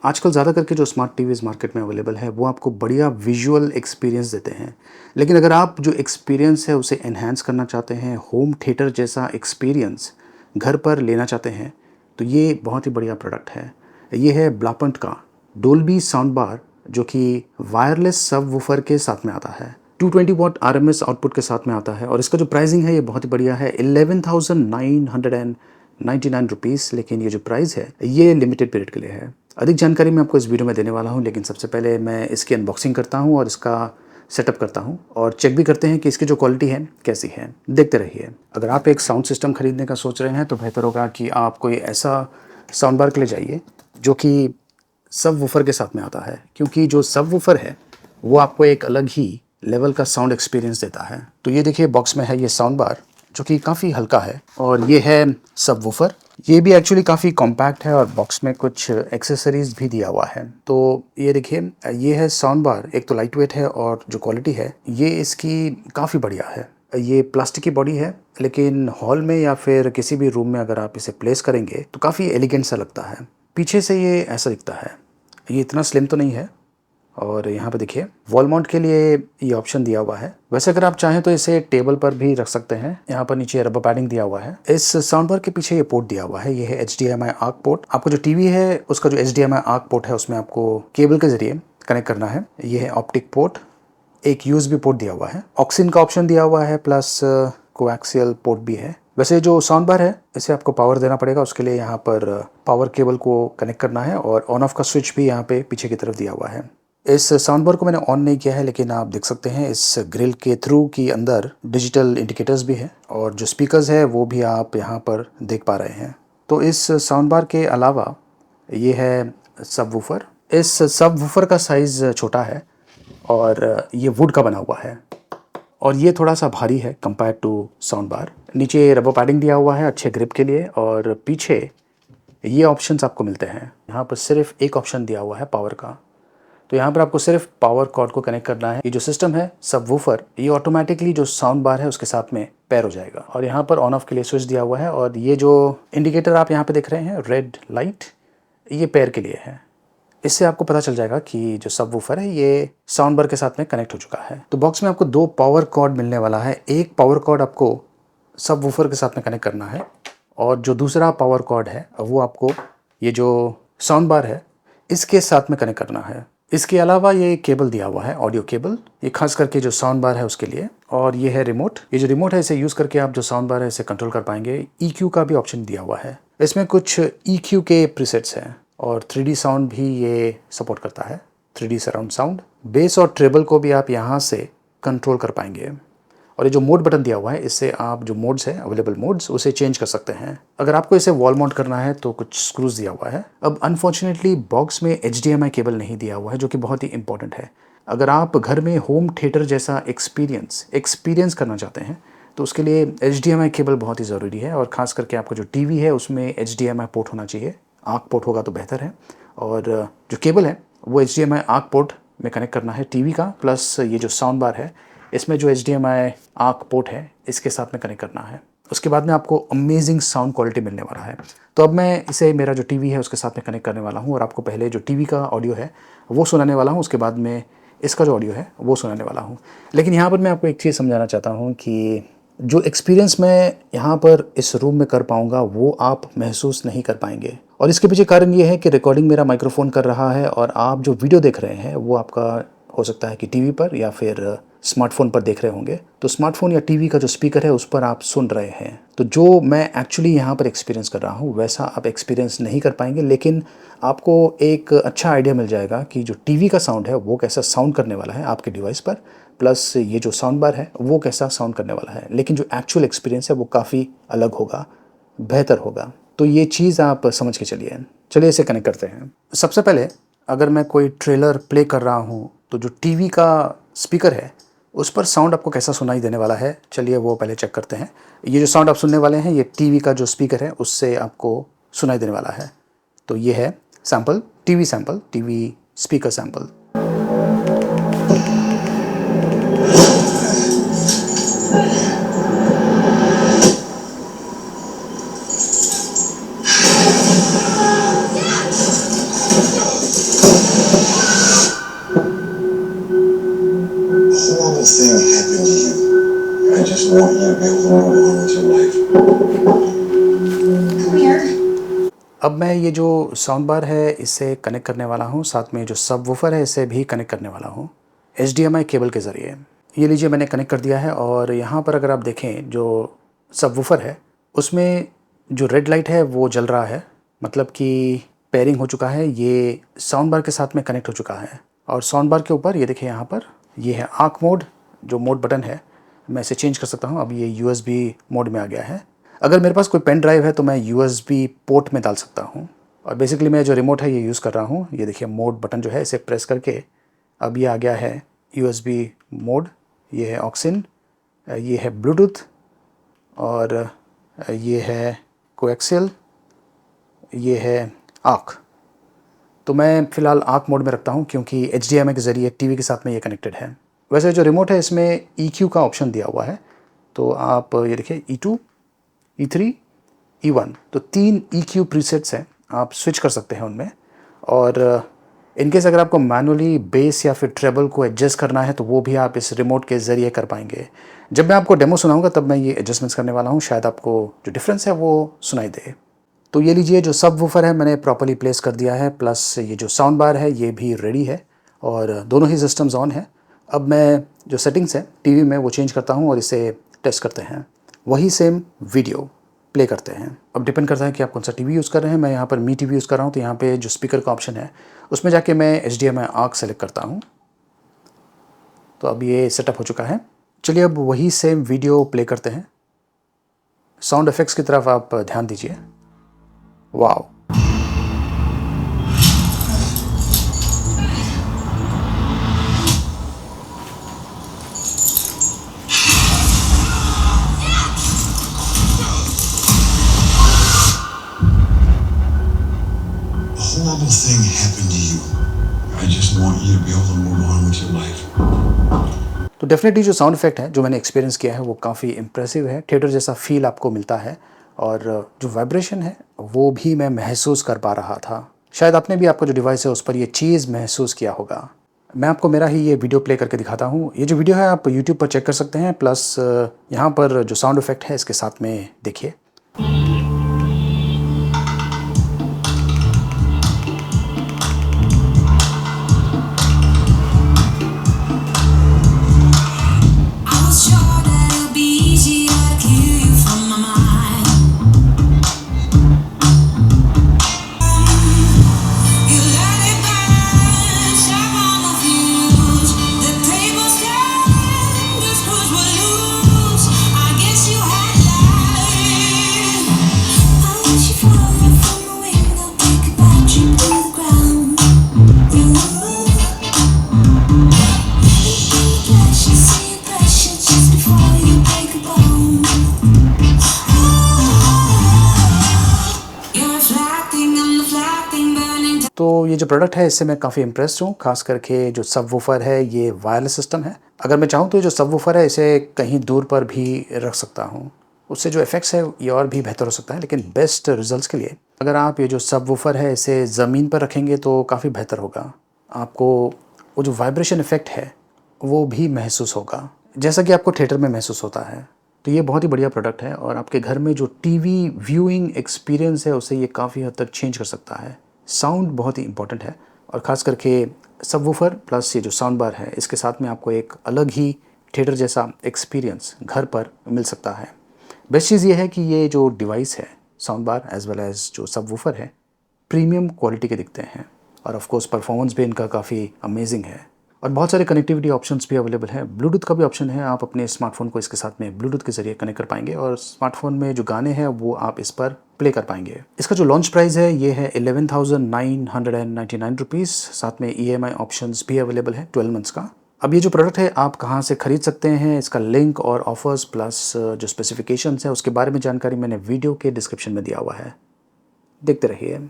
आजकल ज़्यादा करके जो स्मार्ट टीवीज़ मार्केट में अवेलेबल है वो आपको बढ़िया विजुअल एक्सपीरियंस देते हैं। लेकिन अगर आप जो एक्सपीरियंस है उसे एनहांस करना चाहते हैं, होम थिएटर जैसा एक्सपीरियंस घर पर लेना चाहते हैं, तो ये बहुत ही बढ़िया प्रोडक्ट है। ये है ब्लापंट का डोल्बी साउंड बार, जो कि वायरलेस सबवूफर के साथ में आता है। 220 वॉट आरएमएस आउटपुट के साथ में आता है और इसका जो प्राइसिंग है ये बहुत ही बढ़िया है, 11,999 रुपीज़। लेकिन ये जो प्राइस है ये लिमिटेड पीरियड के लिए है। अधिक जानकारी मैं आपको इस वीडियो में देने वाला हूँ, लेकिन सबसे पहले मैं इसकी अनबॉक्सिंग करता हूँ और इसका सेटअप करता हूँ और चेक भी करते हैं कि इसकी जो क्वालिटी है कैसी है। देखते रहिए। अगर आप एक साउंड सिस्टम खरीदने का सोच रहे हैं तो बेहतर होगा कि आप कोई ऐसा साउंड बार के लिए जाइए जो कि सबवूफर के साथ में आता है, क्योंकि जो सबवूफर है वो आपको एक अलग ही लेवल का साउंड एक्सपीरियंस देता है। तो ये देखिए, बॉक्स में है ये साउंड बार जो कि काफ़ी हल्का है और ये है सबवूफर। ये भी एक्चुअली काफ़ी कॉम्पैक्ट है और बॉक्स में कुछ एक्सेसरीज भी दिया हुआ है। तो ये देखिए, ये है साउंड बार। एक तो लाइट वेट है और जो क्वालिटी है ये इसकी काफ़ी बढ़िया है। ये प्लास्टिक की बॉडी है, लेकिन हॉल में या फिर किसी भी रूम में अगर आप इसे प्लेस करेंगे तो काफ़ी एलिगेंट सा लगता है। पीछे से ये ऐसा दिखता है। ये इतना स्लिम तो नहीं है। और यहाँ पे देखिए, वॉल माउंट के लिए ये ऑप्शन दिया हुआ है। वैसे अगर आप चाहें तो इसे टेबल पर भी रख सकते हैं। यहाँ पर नीचे रबर पैडिंग दिया हुआ है। इस साउंड बार के पीछे ये पोर्ट दिया हुआ है, ये है HDMI आर्क पोर्ट। आपको जो टीवी है उसका जो HDMI आर्क पोर्ट है उसमें आपको केबल के जरिए कनेक्ट करना है। ये है ऑप्टिक पोर्ट। एक USB पोर्ट दिया हुआ है, ऑक्सिन का ऑप्शन दिया हुआ है, प्लस कोएक्सियल पोर्ट भी है। वैसे जो साउंड बार है इसे आपको पावर देना पड़ेगा, उसके लिए यहाँ पर पावर केबल को कनेक्ट करना है और ऑन ऑफ का स्विच भी यहाँ पे पीछे की तरफ दिया हुआ है। इस साउंड बार को मैंने ऑन नहीं किया है, लेकिन आप देख सकते हैं इस ग्रिल के थ्रू की अंदर डिजिटल इंडिकेटर्स भी हैं और जो स्पीकर्स है वो भी आप यहाँ पर देख पा रहे हैं। तो इस साउंड बार के अलावा ये है सबवूफर। इस सबवूफर का साइज़ छोटा है और ये वुड का बना हुआ है और ये थोड़ा सा भारी है कंपेयर टू साउंड बार। नीचे रबर पैडिंग दिया हुआ है अच्छे ग्रिप के लिए और पीछे ये ऑप्शंस आपको मिलते हैं। यहाँ पर सिर्फ एक ऑप्शन दिया हुआ है पावर का, तो यहाँ पर आपको सिर्फ पावर कॉर्ड को कनेक्ट करना है। ये जो सिस्टम है सबवूफर, ये ऑटोमेटिकली जो साउंड बार है उसके साथ में पेयर हो जाएगा और यहाँ पर ऑन ऑफ के लिए स्विच दिया हुआ है और ये जो इंडिकेटर आप यहाँ पे देख रहे हैं रेड लाइट, ये पेयर के लिए है। इससे आपको पता चल जाएगा कि जो सबवूफर है ये साउंड बार के साथ में कनेक्ट हो चुका है। तो बॉक्स में आपको 2 पावर कॉर्ड मिलने वाला है। एक पावर कॉर्ड आपको सबवूफर के साथ में कनेक्ट करना है और जो दूसरा पावर कॉर्ड है वो आपको ये जो साउंड बार है इसके साथ में कनेक्ट करना है। इसके अलावा ये केबल दिया हुआ है, ऑडियो केबल, ये खास करके जो साउंड बार है उसके लिए। और ये है रिमोट। ये जो रिमोट है इसे यूज़ करके आप जो साउंड बार है इसे कंट्रोल कर पाएंगे। EQ का भी ऑप्शन दिया हुआ है। इसमें कुछ EQ के प्रीसेट्स हैं और 3D साउंड भी ये सपोर्ट करता है, 3D सराउंड साउंड। बेस और ट्रेबल को भी आप यहाँ से कंट्रोल कर पाएंगे और ये जो मोड बटन दिया हुआ है इससे आप जो मोड्स है, अवेलेबल मोड्स, उसे चेंज कर सकते हैं। अगर आपको इसे वॉल माउंट करना है तो कुछ स्क्रूज दिया हुआ है। अब अनफॉर्चुनेटली बॉक्स में HDMI केबल नहीं दिया हुआ है, जो कि बहुत ही इंपॉर्टेंट है। अगर आप घर में होम थिएटर जैसा एक्सपीरियंस करना चाहते हैं तो उसके लिए HDMI केबल बहुत ही ज़रूरी है और ख़ास करके आपका जो टीवी है उसमें HDMI पोर्ट होना चाहिए। आर्क पोर्ट होगा तो बेहतर है और जो केबल है वो HDMI आर्क पोर्ट में कनेक्ट करना है टीवी का, प्लस ये जो साउंड बार है इसमें जो HDMI आर्क पोर्ट है इसके साथ में कनेक्ट करना है। उसके बाद में आपको अमेजिंग साउंड क्वालिटी मिलने वाला है। तो अब मैं इसे मेरा जो टीवी है उसके साथ में कनेक्ट करने वाला हूँ और आपको पहले जो टीवी का ऑडियो है वो सुनाने वाला हूँ, उसके बाद में इसका जो ऑडियो है वो सुनाने वाला हूँ। लेकिन यहाँ पर मैं आपको एक चीज़ समझाना चाहता हूँ कि जो एक्सपीरियंस मैं यहाँ पर इस रूम में कर पाऊँगा वो आप महसूस नहीं कर पाएंगे। और इसके पीछे कारण ये है कि रिकॉर्डिंग मेरा माइक्रोफोन कर रहा है और आप जो वीडियो देख रहे हैं वो आपका हो सकता है कि टीवी पर या फिर स्मार्टफोन पर देख रहे होंगे। तो स्मार्टफोन या टीवी का जो स्पीकर है उस पर आप सुन रहे हैं, तो जो मैं एक्चुअली यहाँ पर एक्सपीरियंस कर रहा हूँ वैसा आप एक्सपीरियंस नहीं कर पाएंगे। लेकिन आपको एक अच्छा आइडिया मिल जाएगा कि जो टीवी का साउंड है वो कैसा साउंड करने वाला है आपके डिवाइस पर, प्लस ये जो साउंड बार है वो कैसा साउंड करने वाला है। लेकिन जो एक्चुअल एक्सपीरियंस है वो काफ़ी अलग होगा, बेहतर होगा। तो ये चीज़ आप समझ के चलिए इसे कनेक्ट करते हैं। सबसे पहले अगर मैं कोई ट्रेलर प्ले कर रहा हूँ तो जो टीवी का स्पीकर है उस पर साउंड आपको कैसा सुनाई देने वाला है, चलिए वो पहले चेक करते हैं। ये जो साउंड आप सुनने वाले हैं ये टीवी का जो स्पीकर है उससे आपको सुनाई देने वाला है। तो ये है सैम्पल, टीवी स्पीकर सैम्पल। अब मैं ये जो साउंड बार है इसे कनेक्ट करने वाला हूँ, साथ में जो सब वूफर है इसे भी कनेक्ट करने वाला हूँ HDMI केबल के ज़रिए। ये लीजिए मैंने कनेक्ट कर दिया है और यहाँ पर अगर आप देखें जो सब वूफर है उसमें जो रेड लाइट है वो जल रहा है, मतलब कि पेयरिंग हो चुका है, ये साउंड बार के साथ में कनेक्ट हो चुका है। और साउंड बार के ऊपर ये देखिए यहाँ पर ये है आंख मोड, जो मोड बटन है मैं इसे चेंज कर सकता हूँ। अब ये USB मोड में आ गया है। अगर मेरे पास कोई पेन ड्राइव है तो मैं USB पोर्ट में डाल सकता हूँ। और बेसिकली मैं जो रिमोट है ये यूज़ कर रहा हूँ। ये देखिए मोड बटन जो है इसे प्रेस करके अब ये आ गया है USB मोड। ये है ऑक्सिन, ये है ब्लूटूथ और ये है कोएक्सियल, ये है आर्क। तो मैं फ़िलहाल आर्क मोड में रखता हूँ क्योंकि HDMI के ज़रिए टीवी के साथ में ये कनेक्टेड है। वैसे जो रिमोट है इसमें EQ का ऑप्शन दिया हुआ है, तो आप ये देखिए E2, E3, E1, तो 3 EQ प्रीसेट्स हैं, आप स्विच कर सकते हैं उनमें। और इनकेस अगर आपको मैनुअली बेस या फिर ट्रेबल को एडजस्ट करना है तो वो भी आप इस रिमोट के ज़रिए कर पाएंगे। जब मैं आपको डेमो सुनाऊंगा तब मैं ये एडजस्टमेंट्स करने वाला हूँ, शायद आपको जो डिफरेंस है वो सुनाई दे। तो ये लीजिए जो सब वूफर है मैंने प्रॉपर्ली प्लेस कर दिया है, प्लस ये जो साउंड बार है ये भी रेडी है और दोनों ही सिस्टम्स ऑन है। अब मैं जो सेटिंग्स है टीवी में वो चेंज करता हूँ और इसे टेस्ट करते हैं। वही सेम वीडियो प्ले करते हैं। अब डिपेंड करता है कि आप कौन सा टीवी यूज़ कर रहे हैं। मैं यहाँ पर मी टीवी यूज़ कर रहा हूँ, तो यहाँ पे जो स्पीकर का ऑप्शन है उसमें जाके मैं HDMI आर्क सेलेक्ट करता हूँ। तो अब ये सेटअप हो चुका है। चलिए अब वही सेम वीडियो प्ले करते हैं। साउंड इफेक्ट्स की तरफ आप ध्यान दीजिए। Wow, horrible thing happened to you. I just want you to be able to move on with your life. तो डेफिनेटली जो साउंड इफेक्ट है जो मैंने एक्सपीरियंस किया है वो काफ़ी इम्प्रेसिव है। थिएटर जैसा फील आपको मिलता है और जो वाइब्रेशन है वो भी मैं महसूस कर पा रहा था। शायद आपने भी आपका जो डिवाइस है उस पर ये चीज़ महसूस किया होगा। मैं आपको मेरा ही ये वीडियो प्ले करके दिखाता हूँ। ये जो वीडियो है आप YouTube पर चेक कर सकते हैं, प्लस यहाँ पर जो साउंड इफेक्ट है इसके साथ में देखिए। I was sure that it'd be easier to kill you from my mind. You let it burn, shut on the fuse. The tables turned, the screws were loose. I guess you had lied. I wish you falling from the window, take a bad trip to the ground. तो ये जो product है इससे मैं काफ़ी impressed हूँ। खास करके जो सब वूफर है ये वायरलेस सिस्टम है। अगर मैं चाहूँ तो ये जो सब वूफर है इसे कहीं दूर पर भी रख सकता हूँ, उससे जो इफ़ेक्ट्स है ये और भी बेहतर हो सकता है। लेकिन बेस्ट रिजल्ट्स के लिए अगर आप ये जो सब वूफर है इसे ज़मीन पर रखेंगे तो काफ़ी बेहतर होगा। आपको वो जो वाइब्रेशन इफ़ेक्ट है वो भी महसूस होगा, जैसा कि आपको थिएटर में महसूस होता है। तो ये बहुत ही बढ़िया प्रोडक्ट है और आपके घर में जो टीवी व्यूइंग एक्सपीरियंस है उसे ये काफ़ी हद तक चेंज कर सकता है। साउंड बहुत ही इंपॉर्टेंट है और ख़ास करके सबवूफर प्लस ये जो साउंड बार है इसके साथ में आपको एक अलग ही थिएटर जैसा एक्सपीरियंस घर पर मिल सकता है। बेस्ट चीज़ ये है कि ये जो डिवाइस है sound bar as well as जो सबवूफर है प्रीमियम क्वालिटी के दिखते हैं और ऑफ कोर्स परफॉर्मेंस भी इनका काफ़ी अमेजिंग है और बहुत सारे कनेक्टिविटी ऑप्शंस भी अवेलेबल है। ब्लूटूथ का भी ऑप्शन है, आप अपने स्मार्टफोन को इसके साथ में ब्लूटूथ के ज़रिए कनेक्ट कर पाएंगे और स्मार्टफोन में जो गाने हैं वो आप इस पर प्ले कर पाएंगे। इसका जो लॉन्च प्राइस है ये है 11,999 रुपीज़। साथ में EMI ऑप्शंस भी अवेलेबल है 12 मंथ्स का। अब ये जो प्रोडक्ट है आप कहाँ से खरीद सकते हैं, इसका लिंक और ऑफर्स प्लस जो स्पेसिफिकेशंस है उसके बारे में जानकारी मैंने वीडियो के डिस्क्रिप्शन में दिया हुआ है, देखते रहिए।